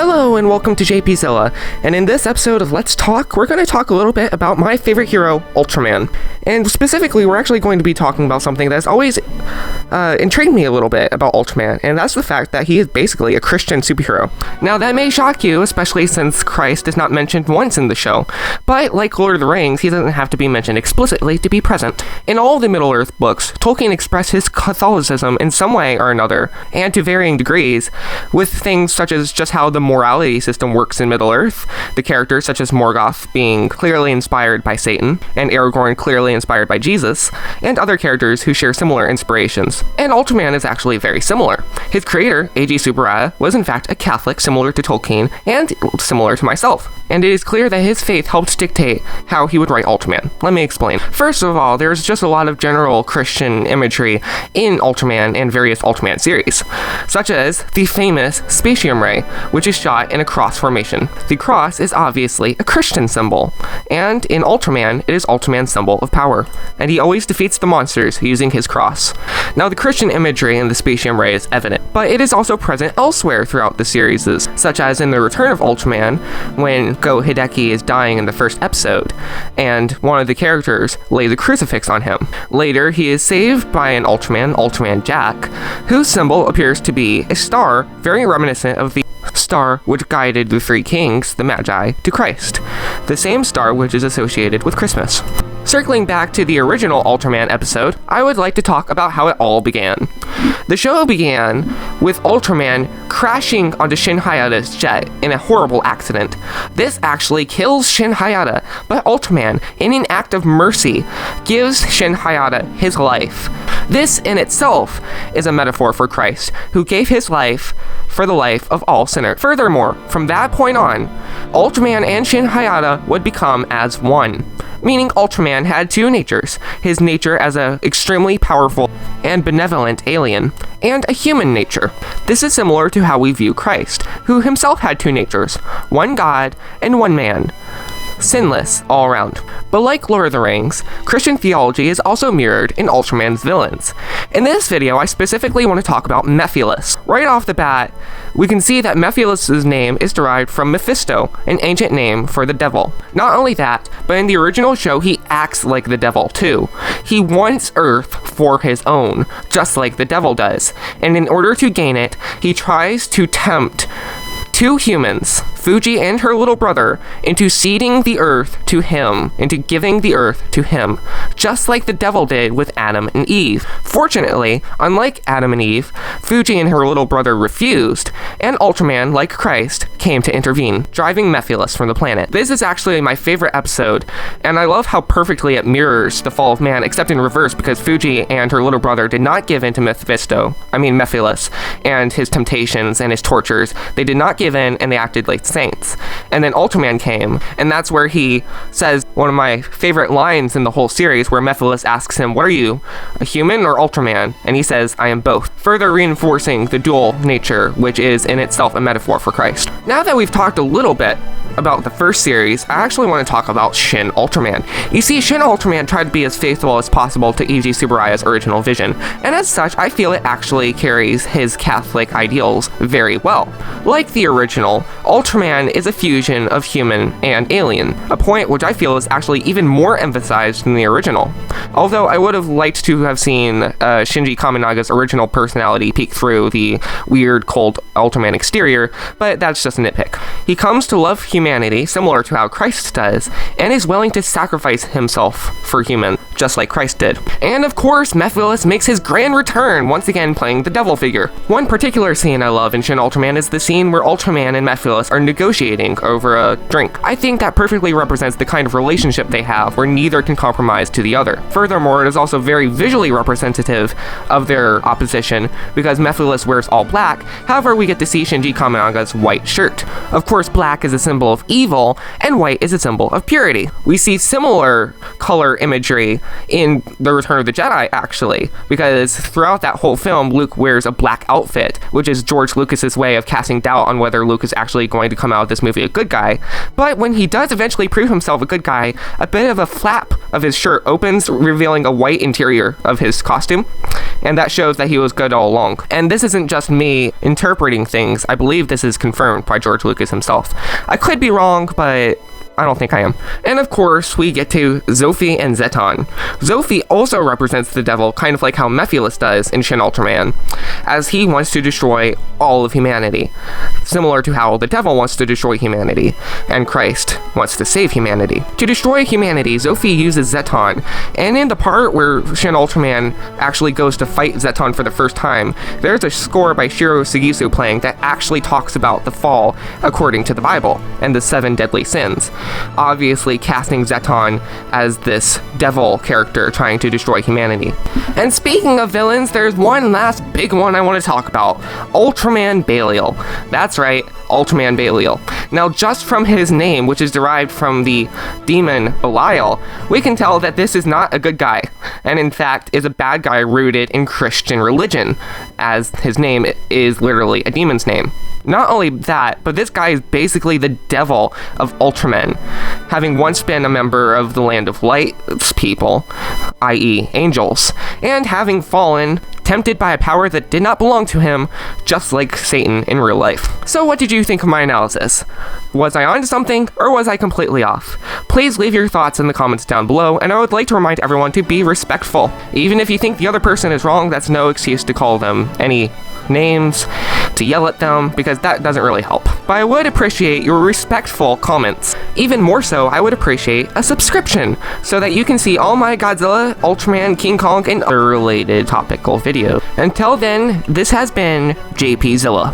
Hello and welcome to JPzilla, and in this episode of Let's Talk, we're going to talk a little bit about my favorite hero, Ultraman. And specifically, we're actually going to be talking about something that's always intrigued me a little bit about Ultraman, and that's the fact that he is basically a Christian superhero. Now, that may shock you, especially since Christ is not mentioned once in the show, but like Lord of the Rings, he doesn't have to be mentioned explicitly to be present. In all of the Middle-earth books, Tolkien expressed his Catholicism in some way or another, and to varying degrees, with things such as just how the morality system works in Middle-earth, the characters such as Morgoth being clearly inspired by Satan, and Aragorn clearly inspired by Jesus, and other characters who share similar inspirations. And Ultraman is actually very similar. His creator, Eiji Tsuburaya, was in fact a Catholic similar to Tolkien, and similar to myself. And it is clear that his faith helped dictate how he would write Ultraman. Let me explain. First of all, there's just a lot of general Christian imagery in Ultraman and various Ultraman series, such as the famous Spatium Ray, which is shot in a cross formation. The cross is obviously a Christian symbol, and in Ultraman, it is Ultraman's symbol of power, and he always defeats the monsters using his cross. Now, the Christian imagery in the Spatium Ray is evident, but it is also present elsewhere throughout the series, such as in The Return of Ultraman, when Go Hideki is dying in the first episode, and one of the characters lays a crucifix on him. Later, he is saved by an Ultraman Jack, whose symbol appears to be a star very reminiscent of the star which guided the three kings, the Magi, to Christ, the same star which is associated with Christmas. Circling back to the original Ultraman episode, I would like to talk about how it all began. The show began with Ultraman crashing onto Shin Hayata's jet in a horrible accident. This actually kills Shin Hayata, but Ultraman, in an act of mercy, gives Shin Hayata his life. This in itself is a metaphor for Christ, who gave his life for the life of all sinners. Furthermore, from that point on, Ultraman and Shin Hayata would become as one. Meaning Ultraman had two natures, his nature as an extremely powerful and benevolent alien, and a human nature. This is similar to how we view Christ, who himself had two natures, one God and one man. Sinless all around. But like Lord of the Rings, Christian theology is also mirrored in Ultraman's villains. In this video, I specifically want to talk about Mephiles. Right off the bat, we can see that Mephiles' name is derived from Mephisto, an ancient name for the devil. Not only that, but in the original show, he acts like the devil too. He wants Earth for his own, just like the devil does. And in order to gain it, he tries to tempt two humans, Fuji and her little brother, into ceding the earth to him, into giving the earth to him, just like the devil did with Adam and Eve. Fortunately, unlike Adam and Eve, Fuji and her little brother refused, and Ultraman, like Christ, came to intervene, driving Mephiles from the planet. This is actually my favorite episode, and I love how perfectly it mirrors the fall of man, except in reverse, because Fuji and her little brother did not give in to Mephiles, and his temptations and his tortures. They did not give in, and they acted like saints. And then Ultraman came, and that's where he says one of my favorite lines in the whole series, where Mephiles asks him, "What are you, a human or Ultraman?" And he says, "I am both," further reinforcing the dual nature, which is in itself a metaphor for Christ. Now that we've talked a little bit about the first series, I actually want to talk about Shin Ultraman. You see, Shin Ultraman tried to be as faithful as possible to Eiji Tsuburaya's original vision, and as such, I feel it actually carries his Catholic ideals very well. Like the original, Ultraman is a fusion of human and alien, a point which I feel is actually even more emphasized in the original. Although I would have liked to have seen Shinji Kaminaga's original personality peek through the weird, cold Ultraman exterior, but that's just a nitpick. He comes to love humanity, similar to how Christ does, and is willing to sacrifice himself for humans, just like Christ did. And of course, Mephiles makes his grand return, once again playing the devil figure. One particular scene I love in Shin Ultraman is the scene where Ultraman and Mephiles are negotiating over a drink. I think that perfectly represents the kind of relationship they have, where neither can compromise to the other. Furthermore, it is also very visually representative of their opposition, because Mephiles wears all black, however we get to see Shinji Kaminaga's white shirt. Of course, black is a symbol of evil, and white is a symbol of purity. We see similar color imagery in The Return of the Jedi, actually, because throughout that whole film, Luke wears a black outfit, which is George Lucas's way of casting doubt on whether Luke is actually going to come out of this movie a good guy. But when he does eventually prove himself a good guy by a bit of a flap of his shirt opens, revealing a white interior of his costume, and that shows that he was good all along. And this isn't just me interpreting things. I believe this is confirmed by George Lucas himself. I could be wrong, but I don't think I am. And of course, we get to Zophi and Zeton. Zophi also represents the devil, kind of like how Mephiles does in Shin Ultraman, as he wants to destroy all of humanity, similar to how the devil wants to destroy humanity, and Christ wants to save humanity. To destroy humanity, Zophi uses Zeton, and in the part where Shin Ultraman actually goes to fight Zeton for the first time, there's a score by Shiro Sugisu playing that actually talks about the fall according to the Bible, and the 7 deadly sins, obviously casting Zeton as this devil character trying to destroy humanity. And speaking of villains, there's one last big one I want to talk about, Ultraman Belial. That's right, Ultraman Belial. Now, just from his name, which is derived from the demon Belial, we can tell that this is not a good guy, and in fact is a bad guy rooted in Christian religion, as his name is literally a demon's name. Not only that, but this guy is basically the devil of Ultraman, having once been a member of the Land of Light's people, i.e. angels, and having fallen, tempted by a power that did not belong to him, just like Satan in real life. So what did you think of my analysis? Was I onto something, or was I completely off? Please leave your thoughts in the comments down below, and I would like to remind everyone to be respectful. Even if you think the other person is wrong, that's no excuse to call them any names, to yell at them, because that doesn't really help. But I would appreciate your respectful comments. Even more so, I would appreciate a subscription, so that you can see all my Godzilla, Ultraman, King Kong, and other related topical videos. Until then, this has been JP Zilla.